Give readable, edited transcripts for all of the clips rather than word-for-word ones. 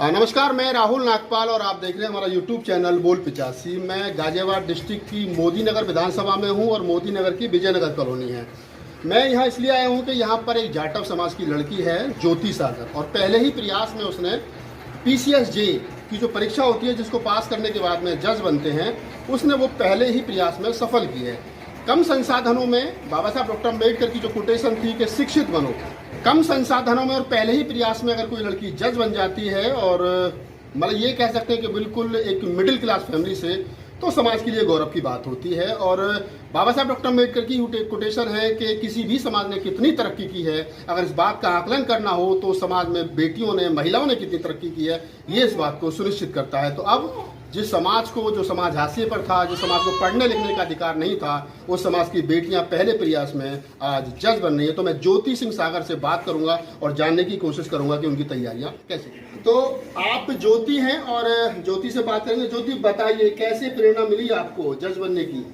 नमस्कार, मैं राहुल नागपाल और आप देख रहे हैं हमारा यूट्यूब चैनल बोल 85। मैं गाजियाबाद डिस्ट्रिक्ट की मोदी नगर विधानसभा में हूं और मोदी नगर की विजयनगर कॉलोनी है। मैं यहां इसलिए आया हूं कि यहां पर एक जाटव समाज की लड़की है ज्योति सागर, और पहले ही प्रयास में उसने PCSJ की जो परीक्षा होती है जिसको पास करने के बाद में जज बनते हैं, उसने वो पहले ही प्रयास में सफल की है। कम संसाधनों में बाबा साहब डॉक्टर अम्बेडकर की जो कोटेशन थी कि शिक्षित बनो, कम संसाधनों में और पहले ही प्रयास में अगर कोई लड़की जज बन जाती है और मतलब ये कह सकते हैं कि बिल्कुल एक मिडिल क्लास फैमिली से, तो समाज के लिए गौरव की बात होती है। और बाबा साहब डॉक्टर अम्बेडकर की कोटेशन है कि किसी भी समाज ने कितनी तरक्की की है, अगर इस बात का आकलन करना हो तो समाज में बेटियों ने, महिलाओं ने कितनी तरक्की की है, ये इस बात को सुनिश्चित करता है। तो अब जिस समाज को, जो समाज हाशिए पर था, जो समाज को पढ़ने लिखने का अधिकार नहीं था, उस समाज की बेटियां पहले प्रयास में आज जज बन रही है। तो मैं ज्योति सिंह सागर से बात करूंगा और जानने की कोशिश करूंगा कि उनकी तैयारियां कैसे। तो आप ज्योति हैं और ज्योति से बात करेंगे। ज्योति, बताइए कैसे प्रेरणा मिली आपको जज बनने की?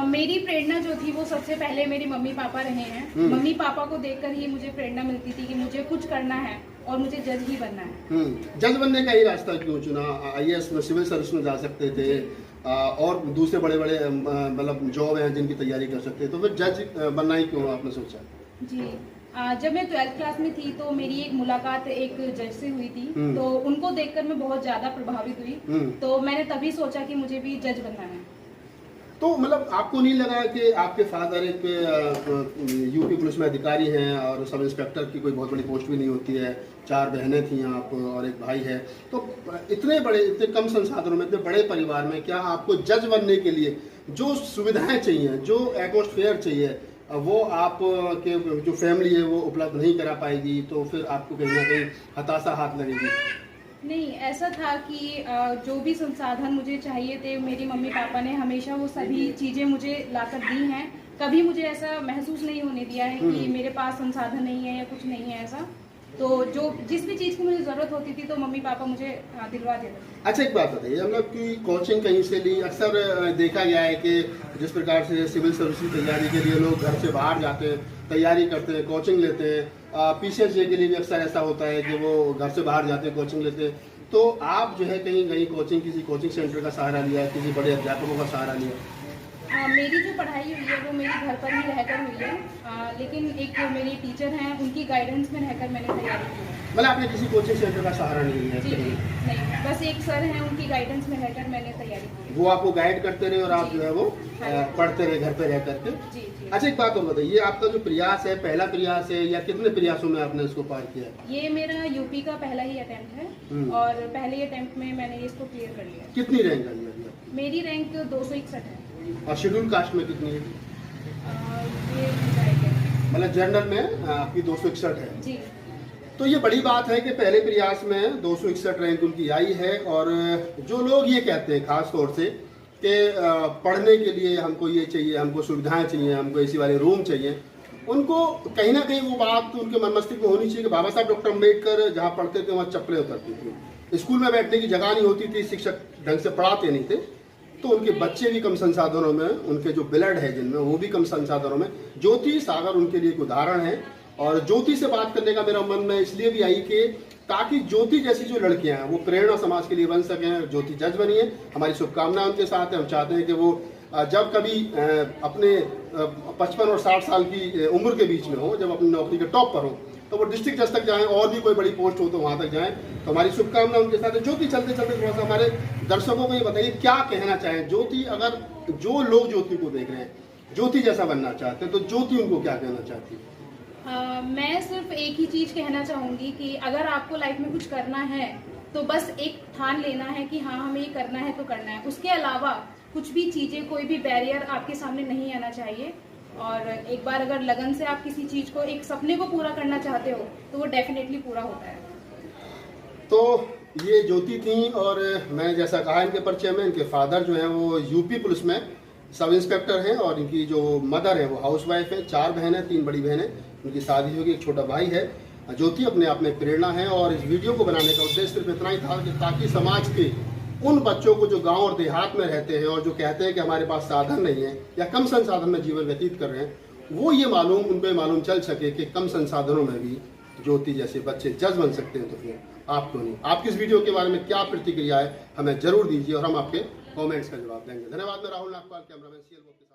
मेरी प्रेरणा जो थी वो सबसे पहले मेरे मम्मी पापा रहे हैं। मम्मी पापा को देखकर ही मुझे प्रेरणा मिलती थी कि मुझे कुछ करना है और मुझे जज ही बनना है। जज बनने का ही रास्ता क्यों चुना? IAS में, सिविल सर्विस में जा सकते थे और दूसरे बड़े बड़े मतलब जॉब हैं जिनकी तैयारी कर सकते थे, तो फिर जज बनना ही क्यों आपने सोचा? जी, जब मैं 12th क्लास में थी तो मेरी एक मुलाकात एक जज से हुई थी, तो उनको देखकर मैं बहुत ज्यादा प्रभावित हुई। तो मैंने तभी सोचा कि मुझे भी जज बनना है। तो मतलब आपको नहीं लगा कि आपके फादर एक यूपी पुलिस में अधिकारी हैं और सब इंस्पेक्टर की कोई बहुत बड़ी पोस्ट भी नहीं होती है, 4 बहनें थी आप और एक भाई है, तो इतने बड़े, इतने कम संसाधनों में, इतने बड़े परिवार में क्या आपको जज बनने के लिए जो सुविधाएं चाहिए, जो एटमॉस्फेयर चाहिए, वो आप के जो फैमिली है वो उपलब्ध नहीं करा पाएगी, तो फिर आपको कहीं ना कहीं हताशा हाथ लगेगी? नहीं, ऐसा था कि जो भी संसाधन मुझे चाहिए थे, मेरी मम्मी पापा ने हमेशा वो सभी चीज़ें मुझे लाकर दी हैं। कभी मुझे ऐसा महसूस नहीं होने दिया है कि मेरे पास संसाधन नहीं है या कुछ नहीं है ऐसा। तो जो जिस भी चीज़ की मुझे ज़रूरत होती थी तो मम्मी पापा मुझे दिलवा देते थे। अच्छा, एक बात बताइए, मतलब कि कोचिंग कहीं से ली? अक्सर देखा गया है कि जिस प्रकार से सिविल सर्विस की तैयारी के लिए लोग घर से बाहर जाते हैं, तैयारी करते हैं, कोचिंग लेते हैं, PCSJ के लिए भी अक्सर ऐसा होता है कि वो घर से बाहर जाते हैं, कोचिंग लेते हैं। तो आप जो है कहीं कोचिंग, किसी कोचिंग सेंटर का सहारा लिया, किसी बड़े अध्यापकों का सहारा लिया? मेरी जो पढ़ाई हुई है वो मेरे घर पर ही रहकर हुई है, लेकिन एक मेरी टीचर हैं, उनकी गाइडेंस में रहकर मैंने तैयारी की है। मतलब आपने किसी कोचिंग सेंटर का सहारा नहीं लिया? जी नहीं, बस एक सर हैं, उनकी गाइडेंस में रहकर मैंने तैयारी की। वो आपको गाइड करते रहे और आप जो है वो पढ़ते रहे घर पे रह करके? जी। अच्छा, एक बात और बताइए, आपका जो प्रयास है, पहला प्रयास है या कितने प्रयासों में आपने इसको पार किया? ये मेरा यूपी का पहला ही अटेम्प्ट है और पहले ही अटेम्प्ट में मैंने इसको क्लियर कर लिया। कितनी रैंक आई अभी आपकी? मेरी रैंक 261 है। और शेड्यूल कास्ट में कितनी है? ये मतलब जनरल में आपकी 261 है जी। तो ये बड़ी बात है कि पहले प्रयास में 261 रैंक उनकी आई है। और जो लोग ये कहते हैं खास तौर से कि पढ़ने के लिए हमको ये चाहिए, हमको सुविधाएं चाहिए, हमको ऐसी वाले रूम चाहिए, उनको कहीं ना कहीं वो बात उनके मन मस्तिष्क में होनी चाहिए कि बाबा साहब डॉक्टर अम्बेडकर जहाँ पढ़ते थे वहाँ चप्पलें उतरती थी, स्कूल में बैठने की जगह नहीं होती थी, शिक्षक ढंग से पढ़ाते नहीं थे, तो उनके बच्चे भी कम संसाधनों में, उनके जो ब्लड है जिनमें, वो भी कम संसाधनों में। ज्योति सागर उनके लिए एक उदाहरण है। और ज्योति से बात करने का मेरा मन में इसलिए भी आई कि ताकि ज्योति जैसी जो लड़कियां हैं वो प्रेरणा समाज के लिए बन सकें। ज्योति जज बनी है, हमारी शुभकामनाएं उनके साथ है। हम चाहते हैं कि वो जब कभी अपने 55 और 60 साल की उम्र के बीच में हो, जब अपनी नौकरी के टॉप पर हो, तो वो डिस्ट्रिक्ट जज तक जाएं और भी कोई बड़ी पोस्ट हो तो वहां तक जाएं। तो हमारी शुभकामना उनके साथ है। ज्योति, चलते चलते थोड़ा सा हमारे दर्शकों को ये बताइए क्या कहना चाहें ज्योति, अगर जो लोग ज्योति को देख रहे हैं, ज्योति जैसा बनना चाहते हैं, तो ज्योति उनको क्या कहना चाहती है? मैं सिर्फ एक ही चीज कहना चाहूंगी कि अगर आपको लाइफ में कुछ करना है तो बस एक ठान लेना है कि हाँ हमें ये करना है तो करना है। उसके अलावा कुछ भी चीजें, कोई भी बैरियर आपके सामने नहीं आना चाहिए। और एक बार अगर लगन से आप किसी चीज को, एक सपने को पूरा करना चाहते हो तो वो डेफिनेटली पूरा होता है। तो ये ज्योति थी और मैंने जैसा कहा इनके परिचय में, इनके फादर जो है वो यूपी पुलिस में सब इंस्पेक्टर हैं और इनकी जो मदर है वो हाउसवाइफ है। 4 बहनें, 3 बड़ी बहनें, उनकी शादी होगी, एक छोटा भाई है। ज्योति अपने आप में प्रेरणा है और इस वीडियो को बनाने का उद्देश्य सिर्फ इतना ही था कि ताकि समाज के उन बच्चों को जो गांव और देहात में रहते हैं और जो कहते हैं कि हमारे पास साधन नहीं है या कम संसाधन में जीवन व्यतीत कर रहे हैं, वो ये उनको मालूम चल सके कि कम संसाधनों में भी ज्योति जैसे बच्चे जज बन सकते हैं, तो फिर आप क्यों नहीं। आपकी इस वीडियो के बारे में क्या प्रतिक्रिया है हमें जरूर दीजिए और हम आपके कमेंट्स का जवाब देंगे। धन्यवाद। मैं राहुल नागपाल, कैमरामैन CL